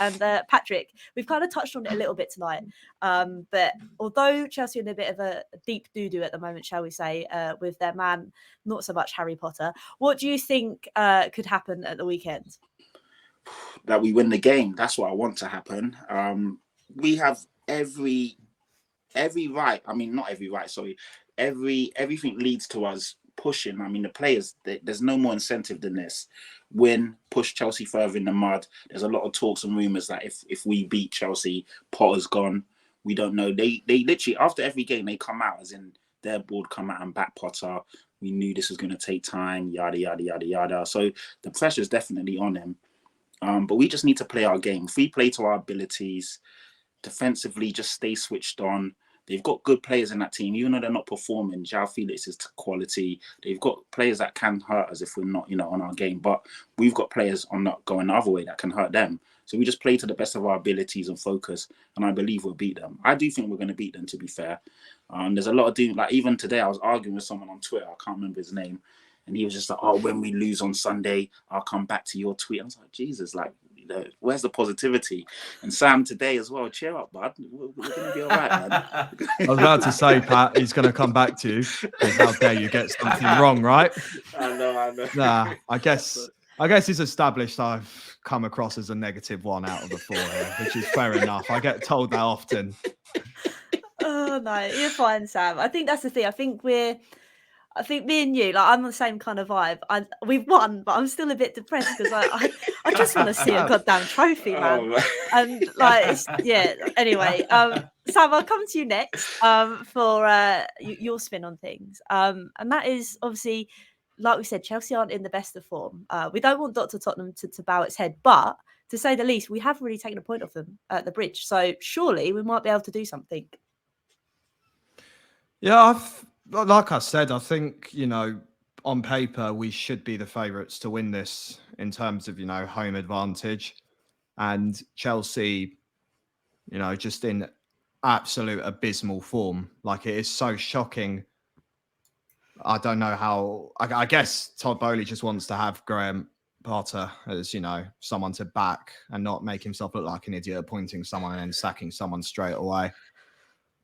And Patrick, we've kind of touched on it a little bit tonight. But although Chelsea are in a bit of a deep doo-doo at the moment, shall we say, with their man, not so much Harry Potter, what do you think could happen at the weekend? That we win the game. That's what I want to happen. We have every right. I mean, not every right. Sorry, everything leads to us pushing. I mean, the players. There's no more incentive than this. Win, push Chelsea further in the mud. There's a lot of talks and rumours that if we beat Chelsea, Potter's gone. We don't know. They literally after every game they come out, as in their board come out and back Potter. We knew this was going to take time. Yada yada yada yada. So the pressure is definitely on him. But we just need to play our game. If we play to our abilities, defensively, just stay switched on. They've got good players in that team, even though they're not performing. João Felix is quality. They've got players that can hurt us if we're not, on our game. But we've got players on not going the other way that can hurt them. So we just play to the best of our abilities and focus, and I believe we'll beat them. I do think we're going to beat them, to be fair. There's a lot of like even today I was arguing with someone on Twitter. I can't remember his name. And he was just like, oh, when we lose on Sunday, I'll come back to your tweet. I was like, Jesus, like, where's the positivity? And Sam, today as well, cheer up, bud. We're going to be all right, man. I was about to say, Pat, he's going to come back to you. How dare you get something wrong, right? I know. Nah, I guess it's established I've come across as a negative one out of the four here, which is fair enough. I get told that often. Oh, no, you're fine, Sam. I think that's the thing. I think me and you, like, I'm on the same kind of vibe. We've won, but I'm still a bit depressed because I just want to see a goddamn trophy, man. And like, Anyway, Sam, I'll come to you next for your spin on things. And that is obviously, like we said, Chelsea aren't in the best of form. We don't want Dr. Tottenham to bow its head, but to say the least, we have really taken a point off them at the bridge. So surely we might be able to do something. Yeah, like I said, I think, on paper, we should be the favourites to win this in terms of, home advantage. And Chelsea, just in absolute abysmal form. Like, it is so shocking. I don't know how... I guess Todd Boehly just wants to have Graham Potter as, someone to back and not make himself look like an idiot appointing someone and then sacking someone straight away.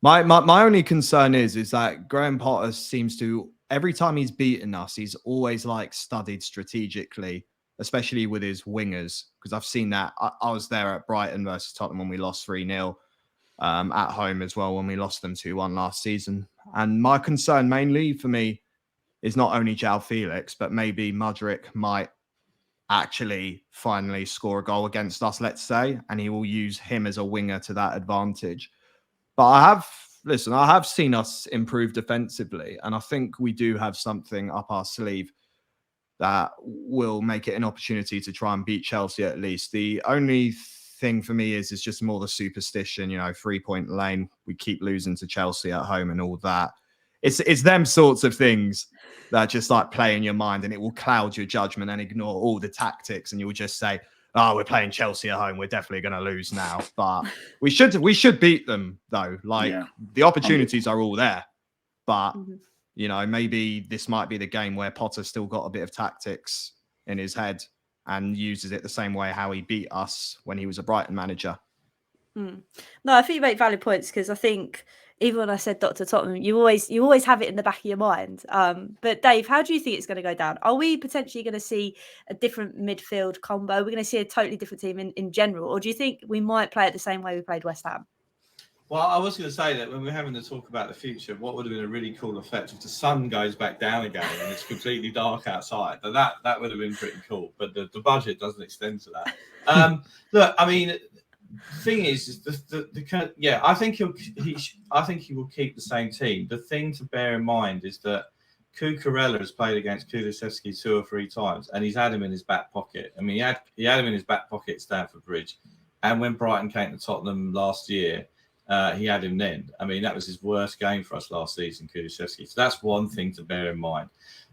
My only concern is that Graham Potter seems to, every time he's beaten us, he's always like studied strategically, especially with his wingers. Because I've seen that. I was there at Brighton versus Tottenham when we lost 3-0 at home as well, when we lost them 2-1 last season. And my concern mainly for me is not only João Felix, but maybe Mudryk might actually finally score a goal against us, let's say, and he will use him as a winger to that advantage. But I have seen us improve defensively, and I think we do have something up our sleeve that will make it an opportunity to try and beat Chelsea at least. The only thing for me is just more the superstition, 3-point lane. We keep losing to Chelsea at home and all that. It's them sorts of things that just like play in your mind, and it will cloud your judgment and ignore all the tactics, and you'll just say, oh, we're playing Chelsea at home, we're definitely going to lose now. But we should beat them, though. Like, the opportunities are all there. But, maybe this might be the game where Potter's still got a bit of tactics in his head and uses it the same way how he beat us when he was a Brighton manager. No, I think you make valid points, because I think even when I said Dr. Tottenham, you always have it in the back of your mind. But Dave, how do you think it's going to go down? Are we potentially going to see a different midfield combo? We're going to see a totally different team in general, or do you think we might play it the same way we played West Ham? Well, I was going to say that when we're having to talk about the future, what would have been a really cool effect if the sun goes back down again and it's completely dark outside? But that would have been pretty cool. But the budget doesn't extend to that. Look, I mean, the thing is I think he will keep the same team. The thing to bear in mind is that Cucurella has played against Kulusevski 2 or 3 times, and he's had him in his back pocket. I mean, he had him in his back pocket at Stamford Bridge, and when Brighton came to Tottenham last year, he had him then. I mean, that was his worst game for us last season, Kulusevski. So that's one thing to bear in mind.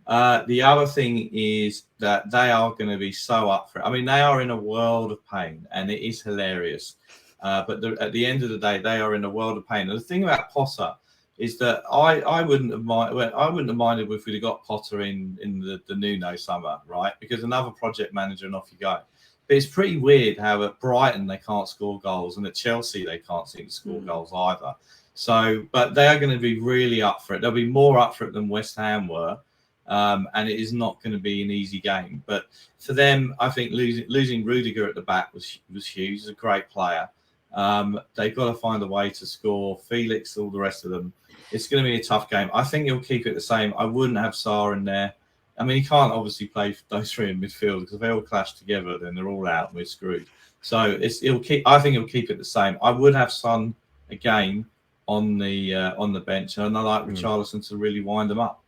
The other thing is that they are going to be so up for it. I mean, they are in a world of pain, and it is hilarious. But at the end of the day, they are in a world of pain. And the thing about Potter is that I wouldn't have minded if we'd have got Potter in the Nuno summer, right? Because another project manager and off you go. But it's pretty weird how at Brighton they can't score goals, and at Chelsea they can't seem to score goals either. So, but they are going to be really up for it. They'll be more up for it than West Ham were, and it is not going to be an easy game. But for them, I think losing Rudiger at the back was huge. He's a great player. They've got to find a way to score. Felix, all the rest of them. It's going to be a tough game. I think he'll keep it the same. I wouldn't have Sarr in there. I mean, he can't obviously play those three in midfield because if they all clash together, then they're all out and we're screwed. So I think he'll keep it the same. I would have Son again on the bench, and I like Richarlison to really wind them up.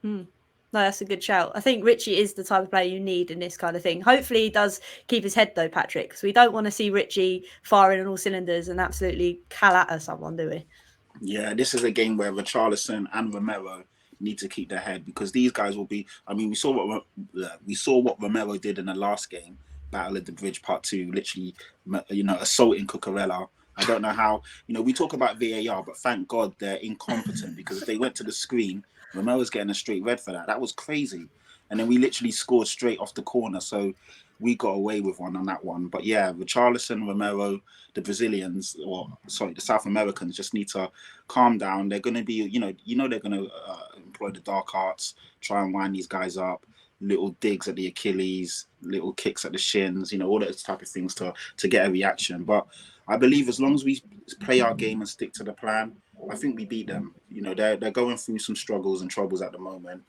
No, that's a good shout. I think Richie is the type of player you need in this kind of thing. Hopefully he does keep his head though, Patrick, because we don't want to see Richie firing on all cylinders and absolutely calatter someone, do we? Yeah, this is a game where Richarlison and Romero need to keep their head, because these guys will be. I mean, we saw what Romero did in the last game, Battle of the Bridge Part 2, literally, assaulting Cucurella. I don't know how. We talk about VAR, but thank God they're incompetent, because if they went to the screen, Romero's getting a straight red for that. That was crazy. And then we literally scored straight off the corner, so we got away with one on that one. But yeah, Richarlison, Romero, the Brazilians, the South Americans just need to calm down. They're going to be, they're going to employ the dark arts, try and wind these guys up, little digs at the Achilles, little kicks at the shins, all those type of things to get a reaction. But I believe as long as we play our game and stick to the plan, I think we beat them. They're going through some struggles and troubles at the moment,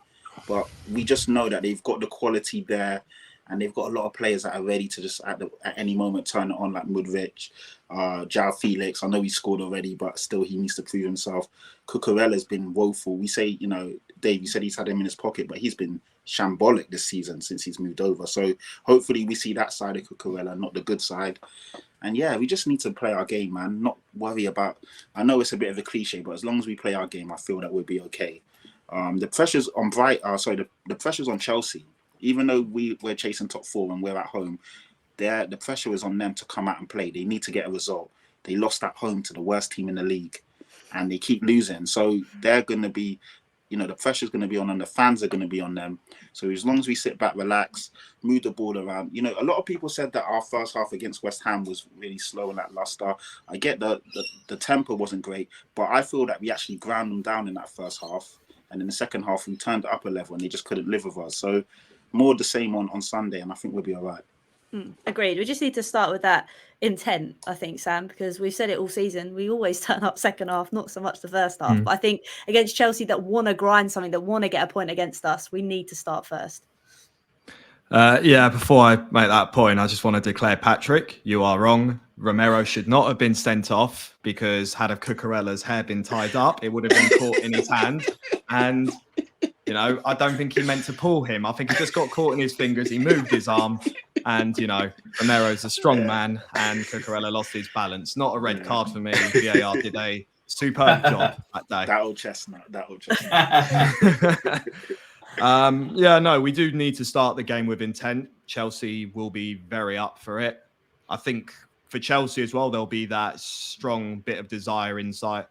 but we just know that they've got the quality there, and they've got a lot of players that are ready to just at any moment turn it on, like Mudryk, João Felix. I know he scored already, but still he needs to prove himself. Cucurella's been woeful. We say, Dave, you said he's had him in his pocket, but he's been shambolic this season since he's moved over. So hopefully we see that side of Cucurella, not the good side. And yeah, we just need to play our game, man. Not worry about. I know it's a bit of a cliche, but as long as we play our game, I feel that we'll be okay. The pressure's on the pressure's on Chelsea. Even though we're chasing top 4 and we're at home, the pressure is on them to come out and play. They need to get a result. They lost at home to the worst team in the league, and they keep losing. So they're going to be, the pressure's going to be on them. The fans are going to be on them. So as long as we sit back, relax, move the ball around. A lot of people said that our first half against West Ham was really slow and lackluster. I get the tempo wasn't great, but I feel that we actually ground them down in that first half. And in the second half, we turned it up a level and they just couldn't live with us. So more the same on Sunday, and I think we'll be all right. Agreed. We just need to start with that intent, I think, Sam, because we've said it all season. We always turn up second half, not so much the first half. But I think against Chelsea that want to grind something, that want to get a point against us, we need to start first. Before I make that point, I just want to declare, Patrick, you are wrong. Romero should not have been sent off, because had Cucurella's hair been tied up, it would have been caught in his hand. And I don't think he meant to pull him. I think he just got caught in his fingers. He moved his arm, and Romero's a strong man, and Cucurella lost his balance. Not a red card for me. VAR did a superb job that day. That old chestnut. We do need to start the game with intent. Chelsea will be very up for it. I think for Chelsea as well, there'll be that strong bit of desire inside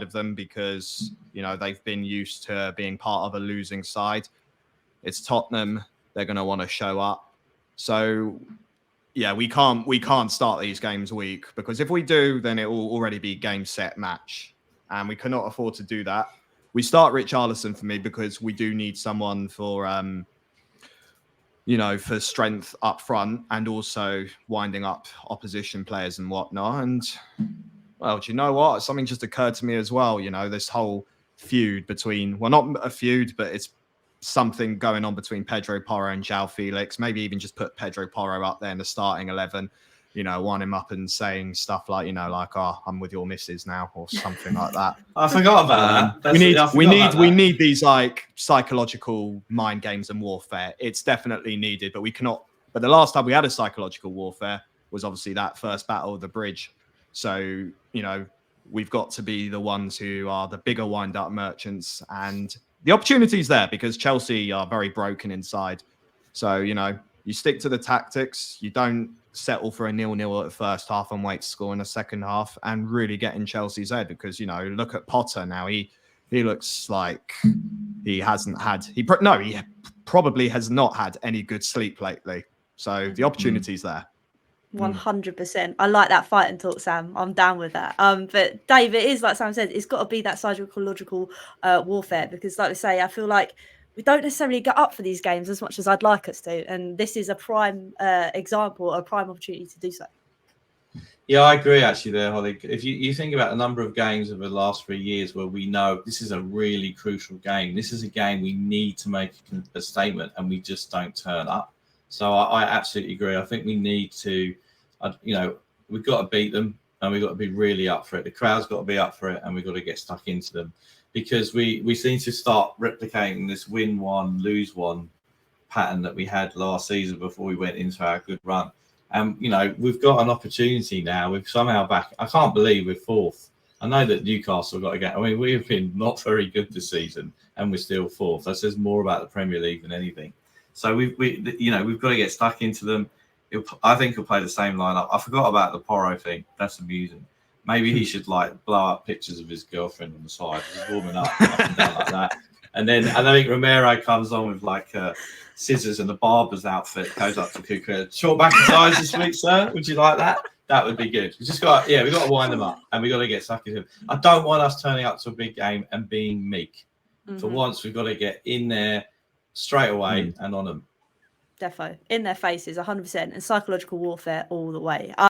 of them, because they've been used to being part of a losing side. It's Tottenham; they're going to want to show up. So yeah, we can't start these games weak, because if we do, then it will already be game, set, match, and we cannot afford to do that. We start Richarlison for me, because we do need someone for for strength up front, and also winding up opposition players and whatnot. And well, do you know what? Something just occurred to me as well. This whole feud between, well, not a feud, but it's something going on between Pedro Porro and João Felix. Maybe even just put Pedro Porro up there in the starting 11. Wind him up and saying stuff like, I'm with your missus now, or something like that. I forgot about that. We need these like psychological mind games and warfare. It's definitely needed, but we cannot. But the last time we had a psychological warfare was obviously that first Battle of the Bridge. So, we've got to be the ones who are the bigger wind-up merchants, and the opportunity's there because Chelsea are very broken inside. So, you stick to the tactics. You don't settle for a 0-0 at the first half and wait to score in the second half, and really get in Chelsea's head, because, look at Potter now. He looks like he probably has not had any good sleep lately. So the opportunity's there. 100%. I like that fight and talk, Sam. I'm down with that. But Dave, it is like Sam said, it's got to be that psychological warfare, because, like we say, I feel like we don't necessarily get up for these games as much as I'd like us to, and this is a prime example, a prime opportunity to do so. Yeah, I agree actually there, Hollie. If you think about the number of games over the last 3 years where we know this is a really crucial game, this is a game we need to make a statement, and we just don't turn up. So I absolutely agree. I think we need to, we've got to beat them, and we've got to be really up for it. The crowd's got to be up for it, and we've got to get stuck into them, because we seem to start replicating this win one, lose one pattern that we had last season before we went into our good run. And, we've got an opportunity now. We've somehow back. I can't believe we're fourth. I know that Newcastle got to get. I mean, we've been not very good this season, and we're still fourth. That says more about the Premier League than anything. So we've got to get stuck into them. I think he'll play the same lineup. I forgot about the Porro thing. That's amusing. Maybe he should blow up pictures of his girlfriend on the side. He's warming up and down like that. And then I think Romero comes on with scissors and the barber's outfit, goes up to Kuka. Short back and sides this week, sir. Would you like that? That would be good. We've got to wind them up, and we've got to get stuck into them. I don't want us turning up to a big game and being meek. For once, we've got to get in there straight away and on them. Defo. In their faces, 100%. And psychological warfare all the way.